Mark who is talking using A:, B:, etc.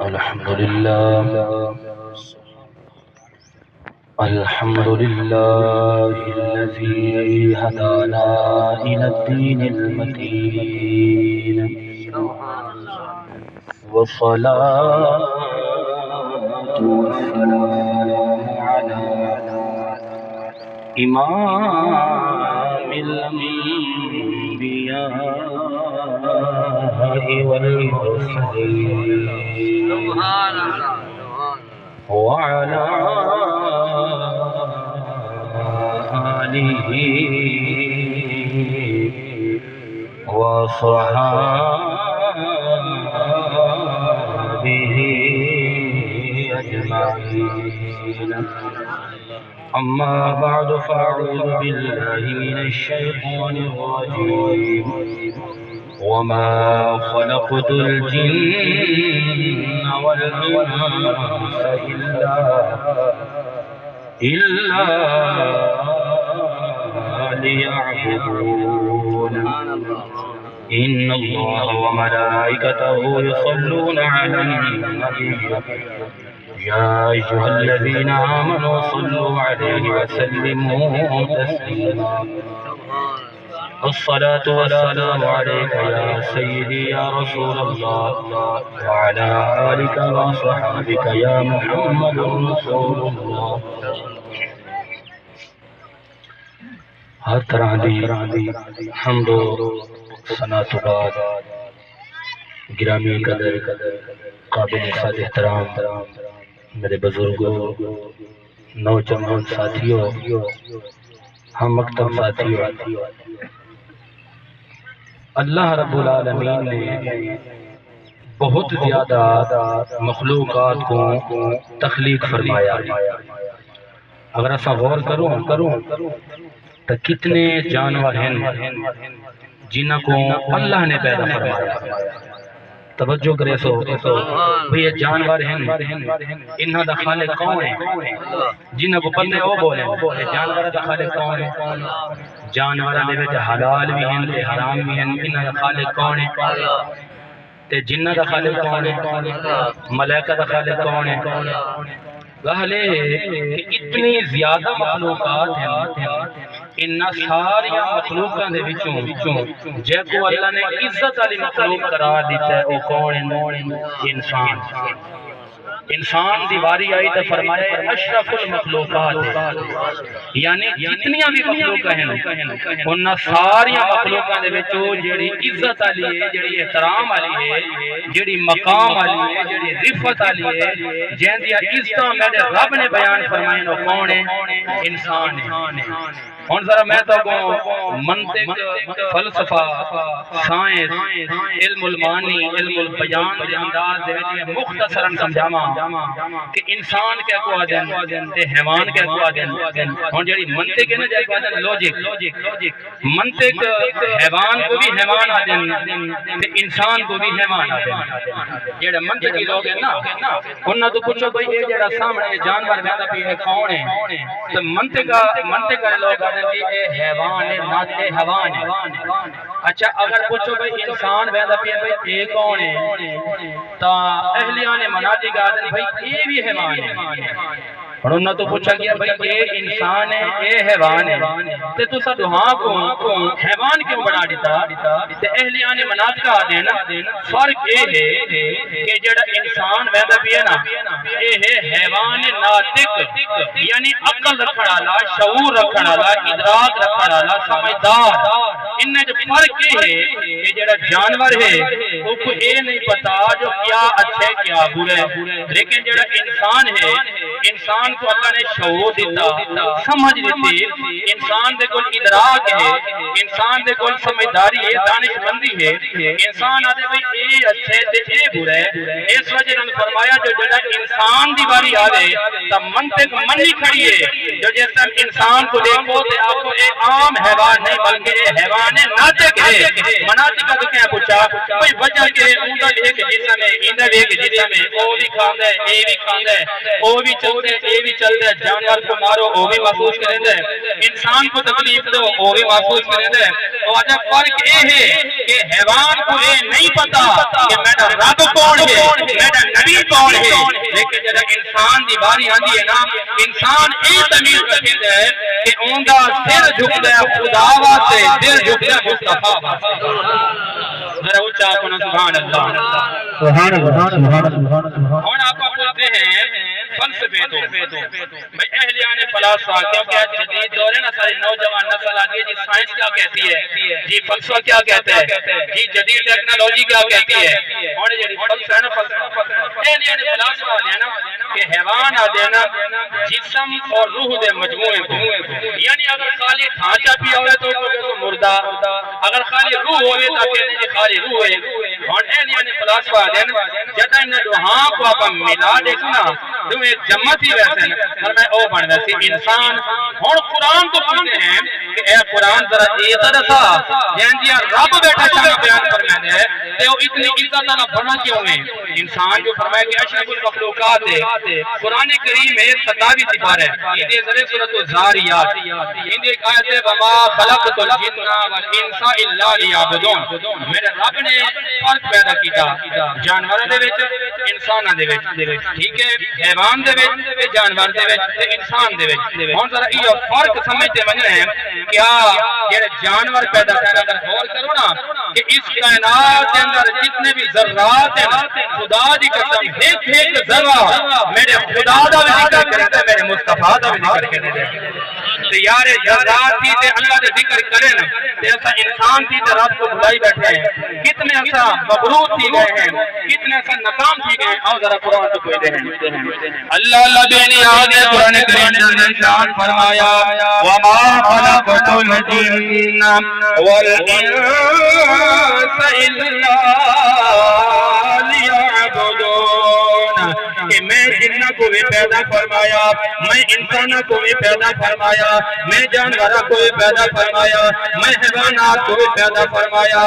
A: الحمد لله الحمد لله الذي هدانا إلى الدين المتين والصلاة والسلام على إمام الأنبياء والمرسلين وعلى آله وصحابه أجمعين. أما بعد فأعوذ بالله من الشيطان الرجيم. وما خلقت الجن والإنس إلا ليعبدون. إن الله وملائكته يصلون على النبي يا أيها الذين آمنوا صلوا عليه وسلموا تسليما. الصلاة والسلام عليك يا سيدي يا رسول الله وعلى آلك وصحبك يا محمد رسول الله. ہر طرح دی حمد و ثنا تو بعد گرامی قدر قابل صد احترام میرے بزرگوں، نوجوان ساتھیوں، ہم مکتب ساتھیوں، اللہ رب العالمین نے بہت زیادہ مخلوقات کو تخلیق فرمایا. اگر ایسا غور کروں تو کتنے جانور ہیں جنہ کو اللہ نے پیدا فرمایا. توجہ کرے سو بھئی یہ جانور ہیں، انہاں دا خالق کون ہے؟ جنہ کو پتہ وہ بولیں جانور دا خالق کون ہے؟ جانوراں دے وچ حلال بھی ہیں تے حرام بھی ہیں. انہاں دا خالق کون ہے؟ تے جنہ دا خالق کون ہے؟ ملائکہ دا خالق کون ہے؟ گل ہے کہ اتنی زیادہ مخلوقات ہیں، ان ساری مخلوقاں دے وچوں جے کو اللہ نے عزت والی مخلوق قرار دیتا ہے وہ کون ہے؟ انسان. انسان دی واری آئی تو فرمایا اشرف المخلوقات ہے، یعنی جتنی بھی مخلوق ہیں ان ساری مخلوقاں دے وچوں جڑی عزت والی ہے، جڑی احترام والی ہے، جڑی مقام والی ہے، جڑی رفعت والی ہے، جن دی عزتاں میرے رب نے بیان فرمائیں وہ کون ہے؟ انسان ہے. ہن ذرا میں تو منطق، فلسفہ، سائنس، علم المعانی، علم البیان دے انداز دے وچ مختصراً سمجھاواں کہ انسان کیا کو آدن تے حیوان کیا کو آدن. ہن جڑی منطق ہے نا جے کو آدن لوجک، منطق حیوان کو بھی حیوان آدن تے انسان کو بھی حیوان آدن. جڑے منطقی لوگ ہیں نا انہاں تو پوچھو بھئی یہ جڑا سامنے جانور ویندا پیا ہے کون ہے؟ تے منطق والے لوگ آدن جی اے حیوان ہے، نہ تے حیوان ہے. اچھا اگر پوچھو بھئی انسان ویندا پیا بھئی اے کون ہے تا اہلیان مناطق آدن بھئی اے بھی حیوان ہے. اور انہوں تو پوچھا گیا بھئی اے انسان ہے اے حیوان ہے تے تو سا دوہاں کو حیوان کیوں بنا دیتا؟ تے اہلیان مناطق آدن فرق اے ہے کہ جڑا انسان ویندا پیا نا اے ہے حیوان ناطق، یعنی عقل رکھن والا، شعور رکھن والا، ادراک رکھن والا، سمجھدار. ان میں جو فرق یہ ہے کہ جڑا جانور ہے وہ کو اے نہیں پتا جو کیا اچھا ہے کیا برا ہے، لیکن جڑا انسان ہے انسان کو اللہ نے شعور دیتا، سمجھ دیتی، انسان دے کول ادراک ہے، انسان دے کول سمجھداری ہے، دانش مندی ہے. انسان آدھے بھئی اے اچھا ہے تے اے برا ہے. اس وجہ نے فرمایا جو جڑا انسان دی باری آوے تا منطق منی کھڑی ہے. جو جس تک انسان کو دیکھو تے آپ کو اے عام حیوان نہیں بلکہ اے حیوان ناطق ہے. مناطق کو کیا پوچھا کوئی وجہ کہ اوندا ایک جسم ہے، ایندا ایک جسم ہے، او بھی کھاندا ہے، اے بھی کھاندا ہے، او بھی چلدا ہے، اے بھی چلدا ہے. جانور کو مارو او بھی محسوس کریندا ہے، انسان کو تکلیف دو او بھی محسوس کریندا ہے. اور جب فرق اے ہے کہ حیوان کو اے نہیں پتا کہ میرا رب کون ہے، میرا نبی کون لیکن جب انسان دی باری آندی ہے نا انسان اے تمیز رکھدا ہے کہ اوندا سر جھکدا ہے خدا واسطے سر جھکدا ہے مصطفیٰ واسطے ذرا اونچا کہنا سبحان اللہ
B: سبحان اللہ سبحان اللہ
A: ہن آپ پوچھتے ہیں فلسفے تو میں اہلیان فلاسفہ کیونکہ جدید دور ہے نا ساری نوجوان نسل آتی ہے جی سائنس کیا کہتی ہے جی فلسفہ کیا کہتا ہے جی جدید ٹیکنالوجی کیا کہتی ہے اور یہ فلسفہ ہے نا فلسفہ اہلیان فلاسفہ آتے ہیں نا کہ حیوان آتے ہیں نا جسم اور روح دے مجموعے کو یعنی اگر خالی ڈھانچہ پیا ہوئے تو مردہ اگر خالی روح ہوئے تو کہتے ہیں خالی روح ہے اور اہلیان فلاسفہ آتے ہیں جدا ان دوہاں کو آپ ملا دیکھنا تو ایک جمت ہی ویسے ہیں فرمائے او بن ویسے انسان اور قرآن تو پوچھتے ہیں کہ اے قرآن ذرا ایسا دسا جن جی رب بیٹھا چاہا بیان فرمائے دے تے وہ اتنی عزت اللہ بنا کیوں ہیں انسان جو فرمائے کہ اشرف المخلوقات ہے قرآن کریم میں 27 سپارہ ہے یہ ذرے سورۃ الزاریات ان ایک آیت ہے وما خلقت الجن والانس الا لیعبدون میرے رب نے فرق پیدا کیتا جانوراں دے وچ انساناں دے وچ ٹھیک ہے حیوان دے وچ تے جانور دے وچ تے انسان دے وچ ہن ذرا یہ فرق سمجھتے ونجنا ہے کیا جڑے جانور پیدا کرنا اگر غور کرو نا کہ اس کائنات کے اندر جتنے بھی ذرات ہیں خدا دی قسم ایک ایک ذرہ میرے خدا دا بھی ذکر کرتا ہے میرے مصطفیٰ دا بھی ذکر کرتا ہے تو یار ذرات تھی تے اللہ دے ذکر کریں نا تے ایسا انسان تھی تے رب کو بھلائی بیٹھے ہیں کتنے ایسا مغرور تھی گئے ہیں کتنے ایسا ناکام تھی گئے ہیں آؤ ذرا قرآن تو کوئی دے ہیں اللہ بے نیاز ہے قرآن کریم نے ارشاد فرمایا وما خلقت الجن والانس الا لیعبدون کہ میں جنہ کو بھی پیدا فرمایا میں انسانہ کو بھی پیدا فرمایا میں جانورہ کو بھی پیدا فرمایا میں حیوانات کو بھی پیدا فرمایا